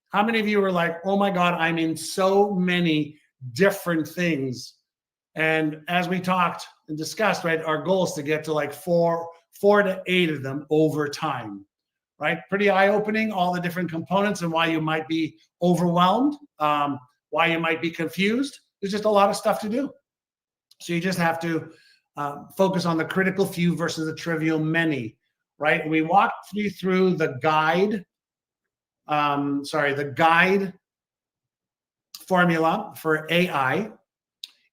How many of you are like, oh my God, I'm in so many different things? And as we talked and discussed, right, our goal is to get to like four to eight of them over time, right? Pretty eye-opening, all the different components and why you might be overwhelmed, why you might be confused. There's just a lot of stuff to do. So you just have to focus on the critical few versus the trivial many, right? We walked you through the guide, the guide formula for AI.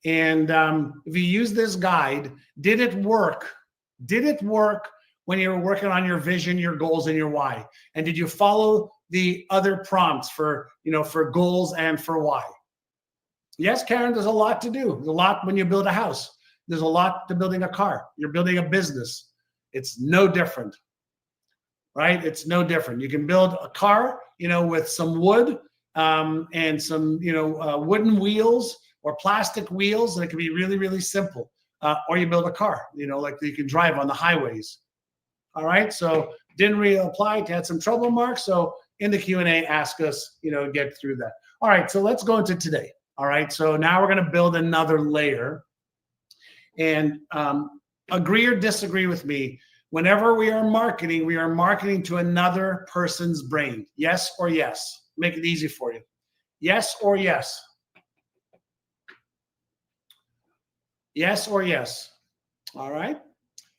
And if you use this guide, did it work? Did it work when you were working on your vision, your goals, and your why? And did you follow the other prompts for, for goals and for why? Yes, Karen, there's a lot to do. There's a lot when you build a house. There's a lot to building a car. You're building a business. It's no different, right? It's no different. You can build a car, with some wood and some, wooden wheels or plastic wheels, and it can be really, really simple. Or you build a car, like you can drive on the highways. All right, so didn't really apply, had some trouble, Mark. So in the Q&A, ask us, get through that. All right, so let's go into today. All right, so now we're going to build another layer. And agree or disagree with me, whenever we are marketing to another person's brain. Yes or yes? Make it easy for you. Yes or yes? Yes or yes? All right.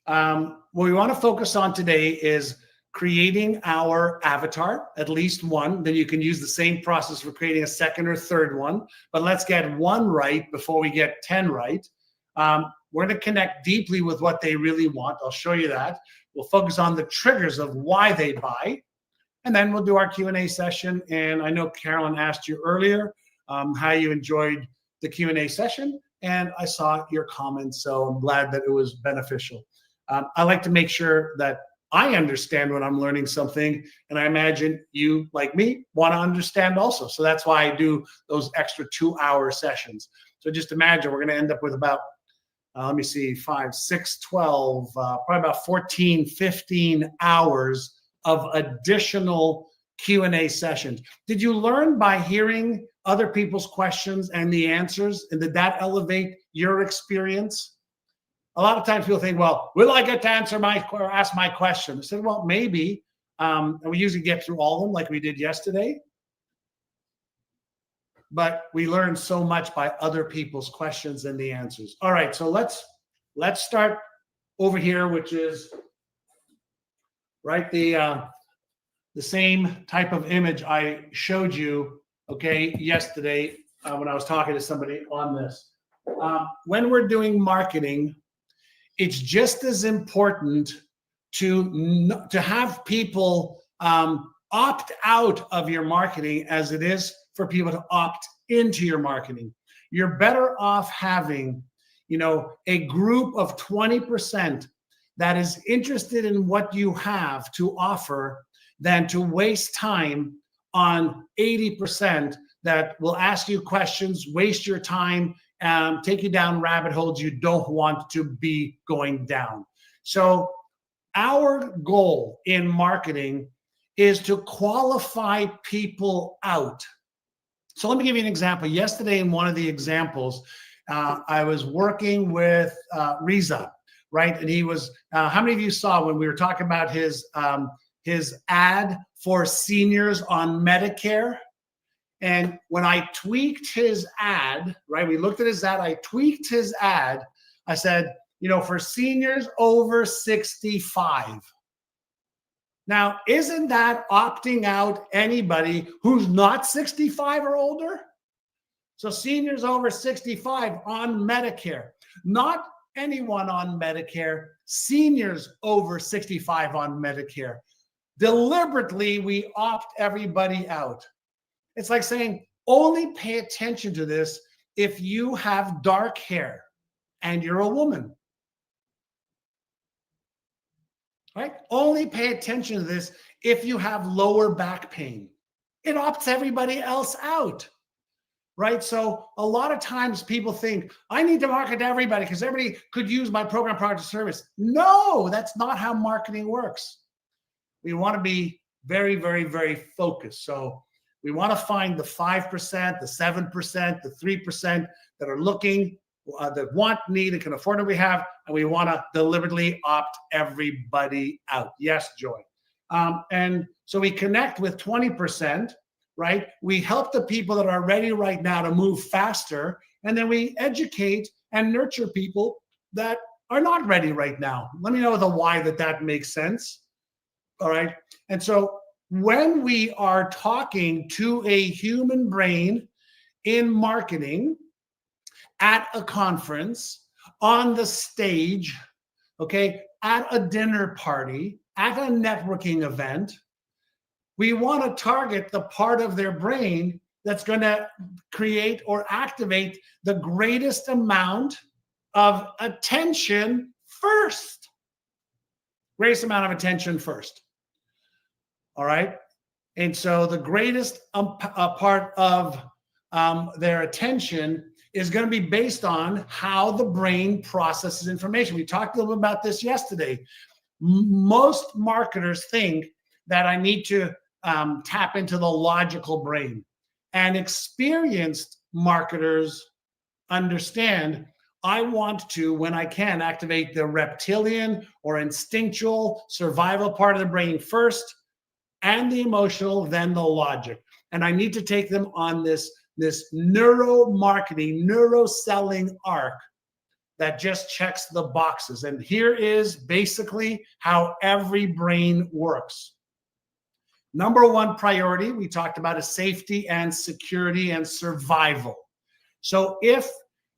What we want to focus on today is creating our avatar, at least one. Then you can use the same process for creating a second or third one. But let's get one right before we get 10 right. We're going to connect deeply with what they really want. I'll show you that. We'll focus on the triggers of why they buy. And then we'll do our Q&A session. And I know Carolyn asked you earlier how you enjoyed the Q&A session. And I saw your comments, so I'm glad that it was beneficial. I like to make sure that I understand when I'm learning something, and I imagine you, like me, want to understand also. So that's why I do those extra 2-hour sessions. So just imagine we're going to end up with about, let me see, 5, 6, 12, probably about 14, 15 hours of additional Q&A sessions. Did you learn by hearing other people's questions and the answers? And did that elevate your experience? A lot of times people think, well, will I get to ask my question? I said, well, maybe. And we usually get through all of them like we did yesterday. But we learn so much by other people's questions and the answers. All right, so let's start over here, which is right the same type of image I showed you, okay, yesterday when I was talking to somebody on this. When we're doing marketing, it's just as important to have people opt out of your marketing as it is for people to opt into your marketing. You're better off having, a group of 20% that is interested in what you have to offer than to waste time on 80% that will ask you questions, waste your time, take you down rabbit holes you don't want to be going down. So our goal in marketing is to qualify people out. So let me give you an example. Yesterday, in one of the examples, I was working with Riza, right? And he was, how many of you saw when we were talking about his ad for seniors on Medicare? And when I tweaked his ad, right, we looked at his ad, I tweaked his ad. I said, for seniors over 65. Now, isn't that opting out anybody who's not 65 or older? So seniors over 65 on Medicare, not anyone on Medicare, seniors over 65 on Medicare. Deliberately, we opt everybody out. It's like saying, only pay attention to this if you have dark hair and you're a woman. Right? Only pay attention to this if you have lower back pain. It opts everybody else out. Right? So a lot of times people think, I need to market to everybody because everybody could use my program, product, or service. No, that's not how marketing works. We want to be very, very, very focused. So We want to find the 5%, the 7%, the 3% that are looking, that want, need, and can afford what we have, and we want to deliberately opt everybody out. Yes, Joy. And so we connect with 20%, right? We help the people that are ready right now to move faster, and then we educate and nurture people that are not ready right now. Let me know the why that makes sense. All right. And so when we are talking to a human brain in marketing at a conference, on the stage, okay, at a dinner party, at a networking event, we want to target the part of their brain that's going to create or activate the greatest amount of attention first. Greatest amount of attention first. All right. And so the greatest part of their attention is going to be based on how the brain processes information. We talked a little bit about this yesterday. Most marketers think that I need to tap into the logical brain, and experienced marketers understand I want to, when I can, activate the reptilian or instinctual survival part of the brain first, and the emotional, then the logic. And I need to take them on this neuro-marketing, neuro-selling arc that just checks the boxes. And here is basically how every brain works. Number one priority, we talked about, is safety and security and survival. So if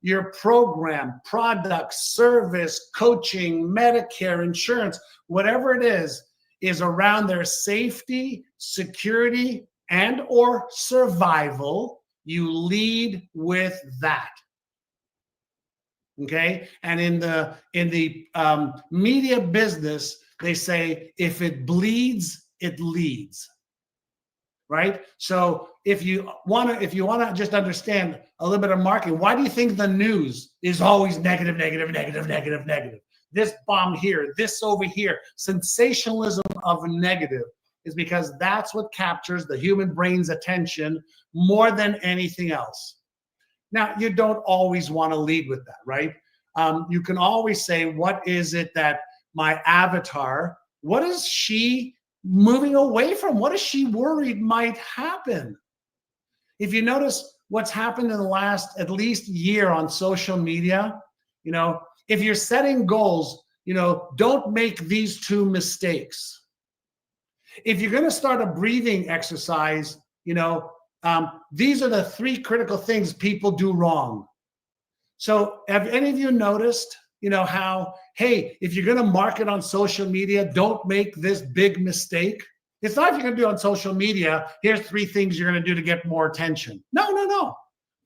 your program, product, service, coaching, Medicare, insurance, whatever it is around their safety, security, and or survival, you lead with that. Okay? And in the media business, they say, if it bleeds, it leads. Right? So if you want to just understand a little bit of marketing, why do you think the news is always negative, negative, negative, negative, negative? This bomb here, this over here. Sensationalism of negative is because that's what captures the human brain's attention more than anything else. Now, you don't always want to lead with that, right? You can always say, what is it that my avatar, what is she moving away from? What is she worried might happen? If you notice what's happened in the last at least year on social media, if you're setting goals, don't make these two mistakes. If you're going to start a breathing exercise, these are the three critical things people do wrong. So have any of you noticed, how, hey, if you're going to market on social media, don't make this big mistake? It's not if you're going to do it on social media, here's three things you're going to do to get more attention. No.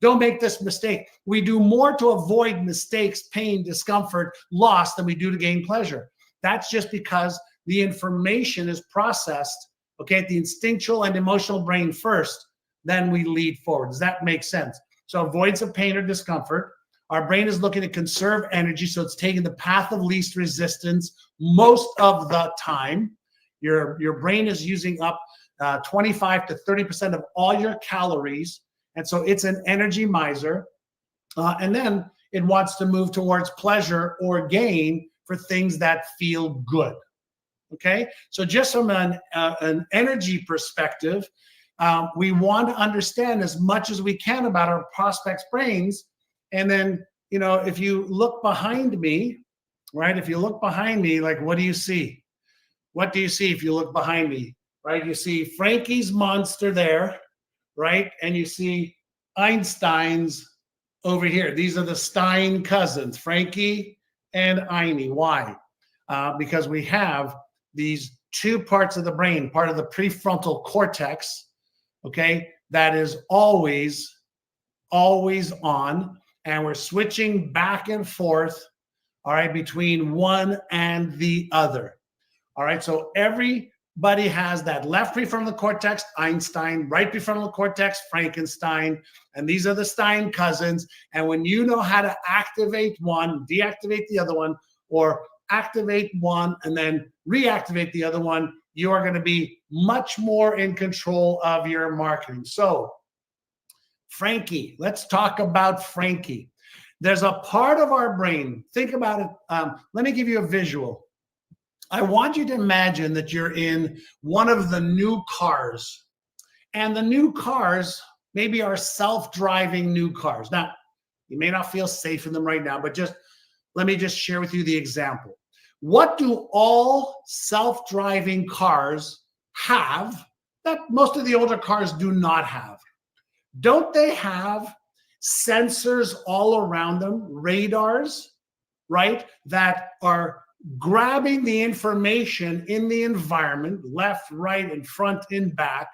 Don't make this mistake. We do more to avoid mistakes, pain, discomfort, loss than we do to gain pleasure. That's just because the information is processed, okay, at the instinctual and emotional brain first, then we lead forward. Does that make sense? So avoidance of pain or discomfort. Our brain is looking to conserve energy, so it's taking the path of least resistance most of the time. Your brain is using up 25 to 30% of all your calories, and so it's an energy miser. And then it wants to move towards pleasure or gain for things that feel good. Okay, so just from an energy perspective, we want to understand as much as we can about our prospects' brains. And then, if you look behind me, right? If you look behind me, like, what do you see? What do you see if you look behind me, right? You see Frankie's monster there, right? And you see Einstein's over here. These are the Stein cousins, Frankie and Einie. Why? Because we have these two parts of the brain, part of the prefrontal cortex, okay, that is always on, and we're switching back and forth, all right, between one and the other. All right, so everybody has that left prefrontal cortex, Einstein, right prefrontal cortex, Frankenstein, and these are the Stein cousins. And when you know how to activate one, deactivate the other one, or activate one and then reactivate the other one, you are going to be much more in control of your marketing. So, Frankie, let's talk about Frankie. There's a part of our brain, think about it. Let me give you a visual. I want you to imagine that you're in one of the new cars, and the new cars maybe are self-driving new cars. Now, you may not feel safe in them right now, but let me just share with you the example. What do all self-driving cars have that most of the older cars do not have? Don't they have sensors all around them, radars, right, that are grabbing the information in the environment, left, right, and front and back,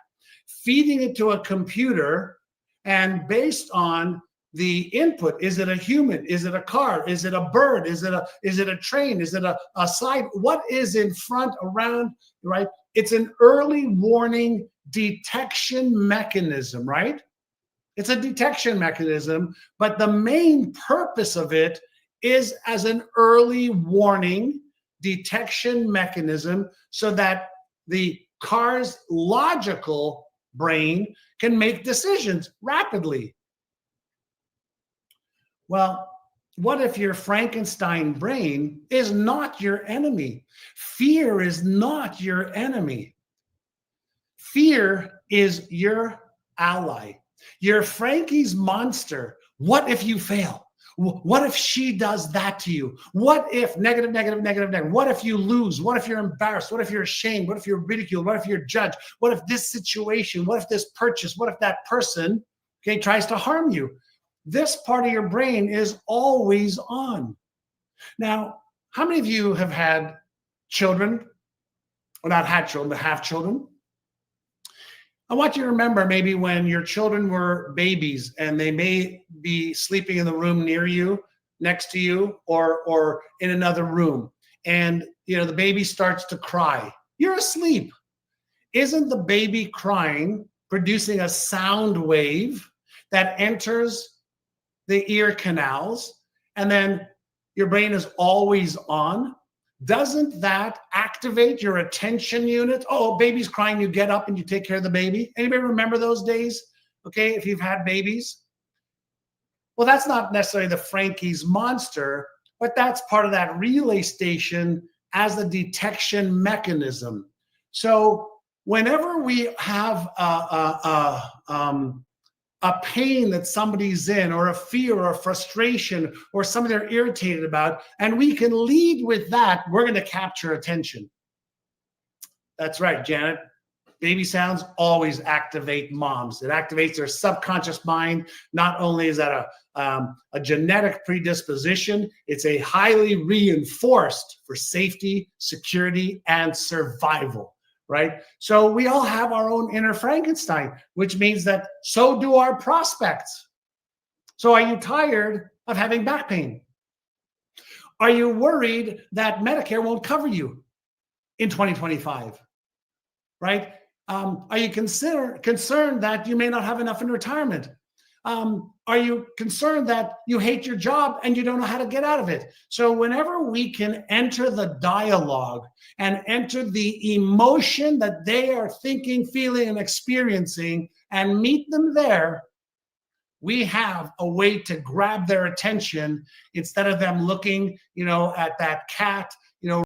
feeding it to a computer, and based on the input, is it a human? Is it a car? Is it a bird? Is it a train? Is it a side? What is in front, around, right? It's an early warning detection mechanism, right? It's a detection mechanism, but the main purpose of it is as an early warning detection mechanism so that the car's logical brain can make decisions rapidly. Well, what if your Frankenstein brain is not your enemy? Fear is not your enemy. Fear is your ally. You're Frankie's monster. What if you fail? What if she does that to you? What if negative, negative, negative, negative? What if you lose? What if you're embarrassed? What if you're ashamed? What if you're ridiculed? What if you're judged? What if this situation? What if this purchase? What if that person, okay, tries to harm you? This part of your brain is always on. Now, how many of you have had children, or not had children, but have children? I want you to remember maybe when your children were babies and they may be sleeping in the room near you, next to you, or in another room. And the baby starts to cry. You're asleep. Isn't the baby crying producing a sound wave that enters the ear canals, and then your brain is always on? Doesn't that activate your attention unit? Oh, baby's crying, you get up and you take care of the baby. Anybody remember those days? Okay, if you've had babies. Well, that's not necessarily the Frankie's monster, but that's part of that relay station as a detection mechanism. So whenever we have a pain that somebody's in, or a fear or a frustration or something they're irritated about, and we can lead with that, we're going to capture attention. That's right, Janet. Baby sounds always activate moms. It activates their subconscious mind. Not only is that a genetic predisposition, it's a highly reinforced for safety, security, and survival. Right? So we all have our own inner Frankenstein, which means that so do our prospects. So are you tired of having back pain? Are you worried that Medicare won't cover you in 2025? Right? Are you concerned that you may not have enough in retirement? Are you concerned that you hate your job and you don't know how to get out of it? So whenever we can enter the dialogue and enter the emotion that they are thinking, feeling, and experiencing and meet them there, we have a way to grab their attention instead of them looking, at that cat